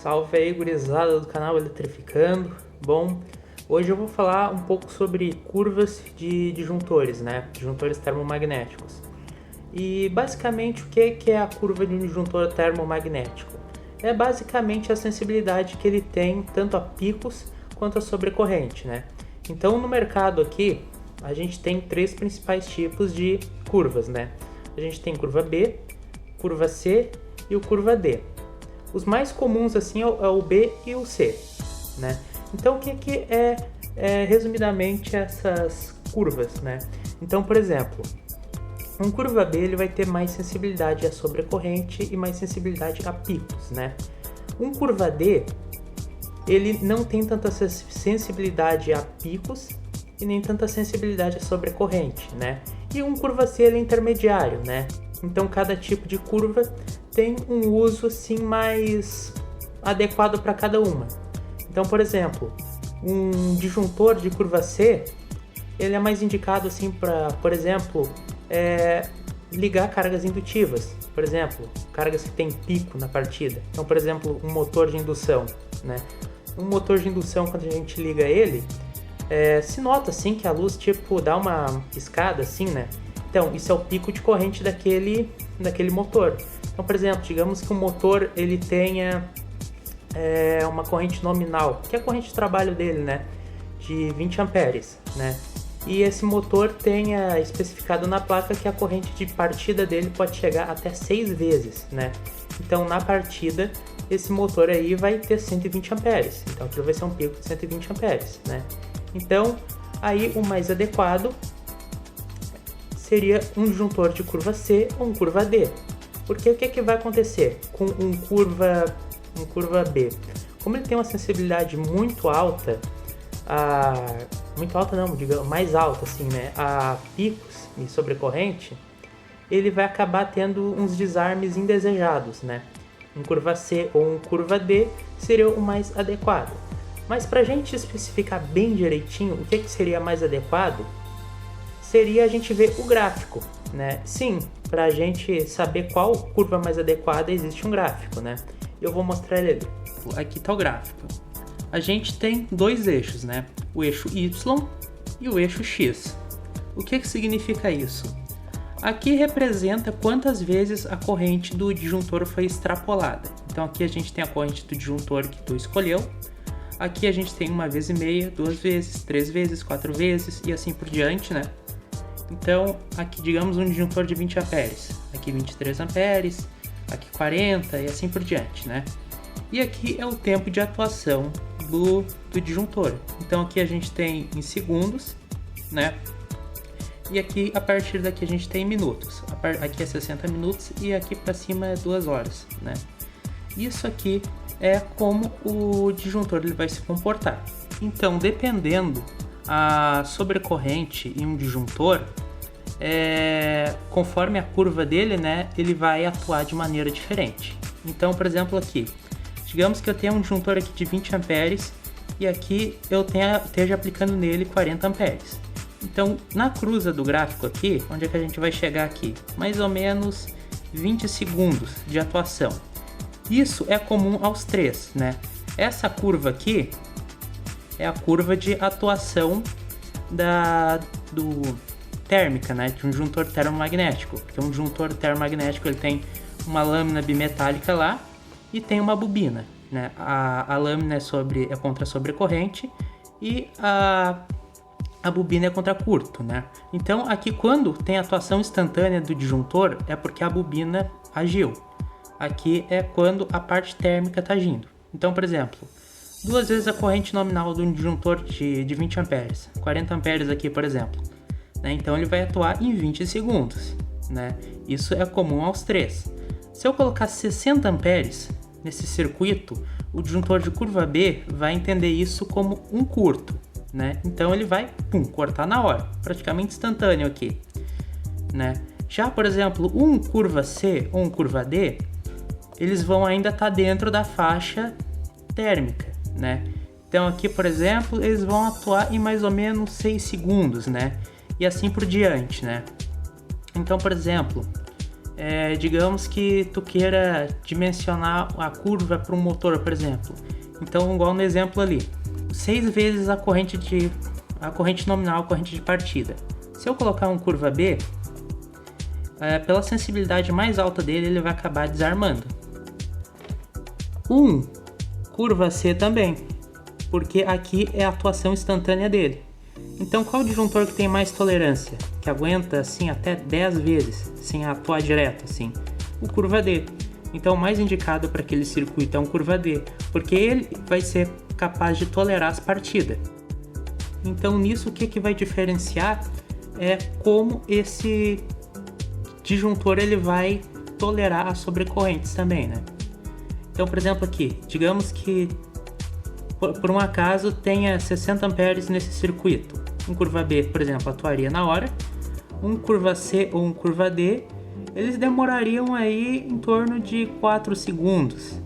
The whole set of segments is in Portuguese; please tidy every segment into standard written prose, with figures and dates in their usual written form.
Salve aí, gurizada do canal Eletrificando. Bom, hoje eu vou falar um pouco sobre curvas de disjuntores, né? Disjuntores termomagnéticos. E basicamente o que é a curva de um disjuntor termomagnético? É basicamente a sensibilidade que ele tem tanto a picos quanto a sobrecorrente, né? Então no mercado aqui a gente tem três principais tipos de curvas, né? A gente tem curva B, curva C e o curva D. Os mais comuns assim é o B e o C, né? Então o que é resumidamente essas curvas, né? Então, por exemplo, um curva B ele vai ter mais sensibilidade a sobrecorrente e mais sensibilidade a picos, né? Um curva D ele não tem tanta sensibilidade a picos e nem tanta sensibilidade a sobrecorrente, né? E um curva C ele é intermediário, né? Então cada tipo de curva tem um uso assim mais adequado para cada uma. Então, por exemplo, um disjuntor de curva C, ele é mais indicado assim para, por exemplo, ligar cargas indutivas. Por exemplo, cargas que tem pico na partida. Então, por exemplo, um motor de indução, né? Um motor de indução, quando a gente liga ele, se nota assim que a luz tipo dá uma piscada assim, né? Então, isso é o pico de corrente daquele motor. Então, por exemplo, digamos que o motor ele tenha uma corrente nominal, que é a corrente de trabalho dele, né? De 20 amperes, né? E esse motor tenha especificado na placa que a corrente de partida dele pode chegar até 6 vezes, né? Então, na partida, esse motor aí vai ter 120 amperes. Então, aquilo vai ser um pico de 120 amperes, né? Então, aí o mais adequado seria um disjuntor de curva C ou um curva D. Porque o que vai acontecer com um curva B? Como ele tem uma sensibilidade muito alta, muito alta não, digamos, mais alta assim, né, a picos e sobrecorrente, ele vai acabar tendo uns desarmes indesejados, né? Um curva C ou um curva D seria o mais adequado. Mas para a gente especificar bem direitinho o que seria mais adequado, seria a gente ver o gráfico, né? Sim, para a gente saber qual curva mais adequada existe um gráfico, né? Eu vou mostrar ele ali. Aqui está o gráfico. A gente tem dois eixos, né? O eixo Y e o eixo X. O que significa isso? Aqui representa quantas vezes a corrente do disjuntor foi extrapolada. Então aqui a gente tem a corrente do disjuntor que tu escolheu. Aqui a gente tem 1,5 vezes, 2 vezes, 3 vezes, 4 vezes e assim por diante, né? Então, aqui digamos um disjuntor de 20 amperes, aqui 23 amperes, aqui 40 e assim por diante, né? E aqui é o tempo de atuação do disjuntor. Então aqui a gente tem em segundos, né? E aqui, a partir daqui a gente tem em minutos. Aqui é 60 minutos e aqui para cima é 2 horas, né? Isso aqui é como o disjuntor ele vai se comportar. Então, dependendo a sobrecorrente em um disjuntor, conforme a curva dele, né, ele vai atuar de maneira diferente. Então, por exemplo, aqui, digamos que eu tenha um disjuntor aqui de 20 amperes e aqui eu esteja aplicando nele 40 amperes. Então, na cruza do gráfico aqui, onde é que a gente vai chegar aqui? Mais ou menos 20 segundos de atuação. Isso é comum aos três, né? Essa curva aqui é a curva de atuação térmica, né, de um disjuntor termomagnético. Porque um disjuntor termomagnético ele tem uma lâmina bimetálica lá e tem uma bobina, né? A lâmina é contra sobrecorrente e a bobina é contra curto, né? Então aqui quando tem atuação instantânea do disjuntor é porque a bobina agiu. Aqui é quando a parte térmica está agindo. Então, por exemplo, 2 vezes a corrente nominal de um disjuntor de 20 amperes, 40 amperes aqui, por exemplo, né? Então ele vai atuar em 20 segundos, né? Isso é comum aos três. Se eu colocar 60 amperes nesse circuito, o disjuntor de curva B vai entender isso como um curto, né? Então ele vai cortar na hora, praticamente instantâneo aqui, né? Já, por exemplo, um curva C ou um curva D, eles vão ainda estar dentro da faixa térmica, né? Então aqui, por exemplo, eles vão atuar em mais ou menos 6 segundos, né? E assim por diante, né? Então, por exemplo, Digamos que tu queira dimensionar a curva para um motor, por exemplo. Então, igual no exemplo ali, 6 vezes a corrente nominal, a corrente de partida. Se eu colocar um curva B, pela sensibilidade mais alta dele, ele vai acabar desarmando. Curva C também, porque aqui é a atuação instantânea dele. Então, qual disjuntor que tem mais tolerância? Que aguenta assim até 10 vezes, sem atuar direto assim? O curva D. Então, o mais indicado para aquele circuito é um curva D, porque ele vai ser capaz de tolerar as partidas. Então, nisso, o que vai diferenciar é como esse disjuntor ele vai tolerar as sobrecorrentes também, né? Então, por exemplo, aqui, digamos que por um acaso tenha 60 amperes nesse circuito. Um curva B, por exemplo, atuaria na hora. Um curva C ou um curva D, eles demorariam aí em torno de 4 segundos,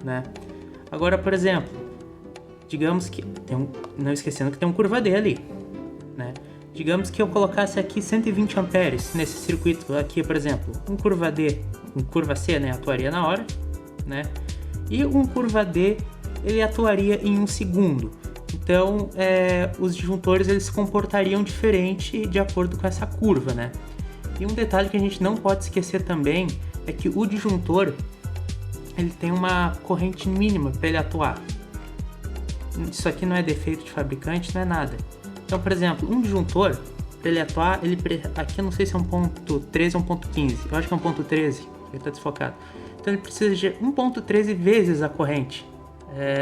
né? Agora, por exemplo, digamos que não esquecendo que tem um curva D ali, né? Digamos que eu colocasse aqui 120 amperes nesse circuito aqui, por exemplo, um curva D, um curva C, né, atuaria na hora, né? E um curva D, ele atuaria em 1 segundo. Então, os disjuntores eles se comportariam diferente de acordo com essa curva, né? E um detalhe que a gente não pode esquecer também é que o disjuntor ele tem uma corrente mínima para ele atuar. Isso aqui não é defeito de fabricante, não é nada. Então, por exemplo, um disjuntor, para ele atuar, aqui eu não sei se é 1.13 ou 1.15, eu acho que é 1.13, ele está desfocado. Então ele precisa de 1.13 vezes a corrente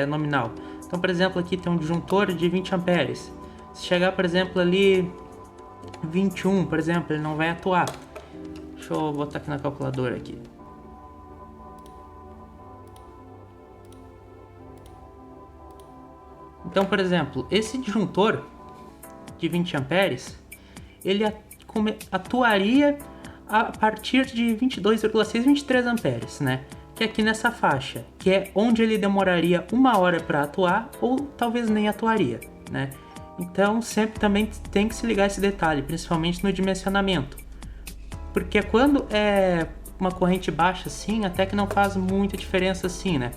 nominal. Então, por exemplo, aqui tem um disjuntor de 20 amperes. Se chegar, por exemplo, ali 21, por exemplo, ele não vai atuar. Deixa eu botar aqui na calculadora aqui. Então, por exemplo, esse disjuntor de 20 amperes, ele atuaria a partir de 22,6, 23 amperes, né? Que é aqui nessa faixa, que é onde ele demoraria 1 hora para atuar ou talvez nem atuaria, né? Então sempre também tem que se ligar esse detalhe, principalmente no dimensionamento, porque quando é uma corrente baixa assim, até que não faz muita diferença assim, né?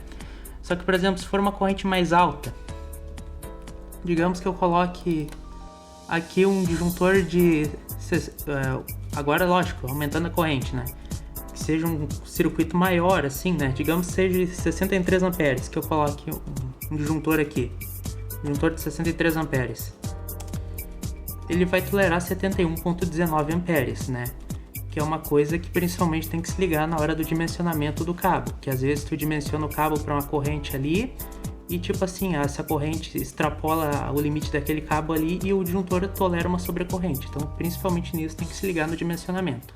Só que, por exemplo, se for uma corrente mais alta, digamos que eu coloque aqui um disjuntor de agora, lógico, aumentando a corrente, né? Que seja um circuito maior, assim, né? Digamos que seja 63 amperes, que eu coloque um disjuntor aqui. Disjuntor de 63 amperes. Ele vai tolerar 71,19 amperes, né? Que é uma coisa que principalmente tem que se ligar na hora do dimensionamento do cabo. Que às vezes tu dimensiona o cabo para uma corrente ali e tipo assim, essa corrente extrapola o limite daquele cabo ali e o disjuntor tolera uma sobrecorrente. Então, principalmente nisso, tem que se ligar no dimensionamento.